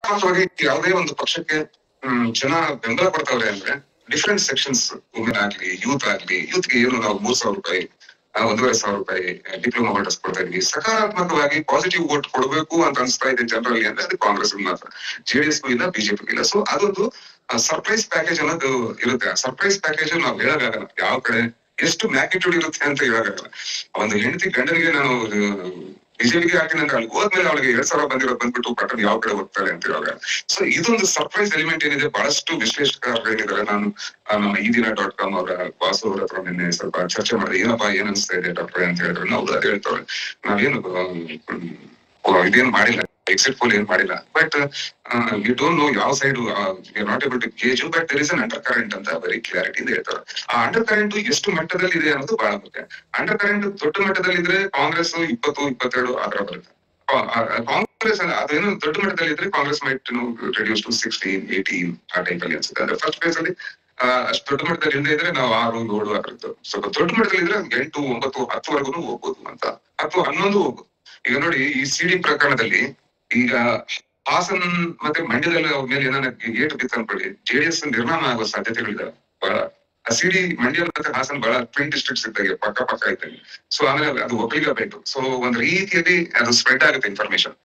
ಸಕಾರಾತ್ಮಕವಾಗಿ ಯಾವುದೇ ಒಂದು ಪಕ್ಷಕ್ಕೆ ಜನ ಬೆಂಬಲ ಕೊಡ್ತಾವ್ರೆ ಅಂದ್ರೆ ಡಿಫ್ರೆಂಟ್ ಸೆಕ್ಷನ್ಸ್, ವುಮೆನ್ ಆಗ್ಲಿ, ಯೂತ್ ಆಗ್ಲಿ, ಯೂತ್ಗೆ ಏನು ನಾವು 3,000 ರೂಪಾಯಿ 1,500 ರೂಪಾಯಿ ಡಿಪ್ಲೊಮಾ ಹೋಲ್ಡರ್ಸ್ ಕೊಡ್ತಾ ಇದೀವಿ. ಸಕಾರಾತ್ಮಕವಾಗಿ ಪಾಸಿಟಿವ್ ವೋಟ್ ಕೊಡಬೇಕು ಅಂತ ಅನಿಸ್ತಾ ಇದೆ ಜನರಲ್ಲಿ ಅಂದ್ರೆ ಅದು ಕಾಂಗ್ರೆಸ್ ಮಾತ್ರ, ಜೆಡಿಎಸ್ಗೂ ಇಲ್ಲ, ಬಿಜೆಪಿಗೂ ಇಲ್ಲ. ಸೊ ಅದೊಂದು ಸರ್ಪ್ರೈಸ್ ಪ್ಯಾಕೇಜ್ ಅನ್ನೋದು ಇರುತ್ತೆ. ಸರ್ಪ್ರೈಸ್ ಪ್ಯಾಕೇಜ್ ನಾವು ಹೇಳಕ್ಕಾಗಲ್ಲ ಯಾವ ಕಡೆ ಎಷ್ಟು ಮ್ಯಾಗ್ನಿಟ್ಯೂಡ್ ಇರುತ್ತೆ ಅಂತ ಹೇಳಕ್ಕಾಗಲ್ಲ. ಒಂದು ಹೆಂಡತಿ ಗಂಡನಿಗೆ ನಾನು ಬಿಜೆಪಿಗೆ ಹಾಕಿನ ಅಂದ್ರೆ ಅಲ್ಲಿ ಹೋದ್ಮೇಲೆ ಅವಳಿಗೆ 2,000 ಬಂದಿರೋದು ಬಂದ್ಬಿಟ್ಟು ಪಟ್ಟಣ ಯಾವ ಕಡೆ ಹೋಗ್ತಾರೆ ಅಂತ ಹೇಳುವಾಗ, ಸೊ ಇದೊಂದು ಸರ್ಪ್ರೈಸ್ ಎಲಿಮೆಂಟ್ ಏನಿದೆ. ಬಹಳಷ್ಟು ವಿಶ್ಲೇಷಕರು ಏನಿದ್ದಾರೆ, ನಾನು ನಮ್ಮ ಈ ದಿನ.com ಅವರ ವಾಸು ಅವರ ಹತ್ರ ನಿನ್ನೆ ಸ್ವಲ್ಪ ಚರ್ಚೆ ಮಾಡಿದೆ. ಏನಪ್ಪಾ ಏನ್ ಅನ್ಸ್ತಾ ಇದೆ ಡಾಕ್ಟರ್ ಅಂತ ಹೇಳಿದ್ರೆ, ನಾವು ಅದೇ ಹೇಳ್ತೇವೆ, ನಾವೇನು ಇದೇನು ಮಾಡಿಲ್ಲ, ಎಕ್ಸಿಟ್ ಪೋಲ್ ಏನ್ ಮಾಡಿಲ್ಲ, ಬಟ್ ಯು ಡೋಂಟ್ ನೋ ಯಾವ side you not able to gauge, but there is an undercurrent ಅಂತ ವೆರಿ ಕ್ಲಾರಿಟಿ ಇಂದ ಹೇಳ್ತಾರೆ. ಆ ಅಂಡರ್ ಕರೆಂಟ್ ಎಷ್ಟು ಮಟ್ಟದಲ್ಲಿ ಇದೆ ಅನ್ನೋದು ಬಹಳ ಮುಖ್ಯ. ಅಂಡರ್ ಕರೆಂಟ್ ದೊಡ್ಡ ಮಟ್ಟದಲ್ಲಿ ಇದ್ರೆ ಕಾಂಗ್ರೆಸ್ 20-22 ಆತರ ಬರುತ್ತೆ. ಕಾಂಗ್ರೆಸ್ ಅದೇನು ದೊಡ್ಡ ಮಟ್ಟದಲ್ಲಿ ಇದ್ರೆ ಕಾಂಗ್ರೆಸ್ ಮೈಟ್ ರೆಡ್ಯೂಸ್ ಟು 16-18 ಆ ಟೈಪ್ ಅಲ್ಲಿ ಅನ್ಸುತ್ತೆ. ಅಂದ್ರೆ ಫಸ್ಟ್ ಫೇಸ್ ಅಲ್ಲಿ ಅಷ್ಟು ದೊಡ್ಡ ಮಟ್ಟದಲ್ಲಿ ಇಲ್ಲದೆ ಇದ್ರೆ ನಾವು 6-7 ಆಗಿರುತ್ತೆ. ಸ್ವಲ್ಪ ದೊಡ್ಡ ಮಟ್ಟದಲ್ಲಿ ಇದ್ರೆ 8-9-10 ಹೋಗ್ಬೋದು ಅಂತ, ಅಥವಾ 11 ಹೋಗ್ಬೋದು. ಈಗ ನೋಡಿ, ಈ ಸಿಡಿ ಪ್ರಕರಣದಲ್ಲಿ ಈಗ ಹಾಸನ್ ಮತ್ತೆ ಮಂಡ್ಯದಲ್ಲಿ ಅವ್ರ ಮೇಲೆ ಏನಾರ ಏಟು ಬಿತ್ತು ಅನ್ಕೊಳ್ಳಿ, ಜೆಡಿಎಸ್ ನಿರ್ನಾಮ ಆಗುವ ಸಾಧ್ಯತೆಗಳಿದಾವೆ ಬಹಳ. ಆ ಸಿಡಿ ಮಂಡ್ಯ ಮತ್ತೆ ಹಾಸನ್ ಬಹಳ ಟ್ವಿನ್ ಡಿಸ್ಟ್ರಿಕ್ಟ್ಸ್ ಇದ್ದಾಗ ಪಕ್ಕ ಇದ್ದಂಗೆ. ಸೊ ಆಮೇಲೆ ಅದು ಒಕ್ಕಲಿಗ ಬೇಕು. ಸೊ ಒಂದ್ ರೀತಿಯಲ್ಲಿ ಅದು ಸ್ಪ್ರೆಡ್ ಆಗುತ್ತೆ ಇನ್ಫಾರ್ಮೇಶನ್.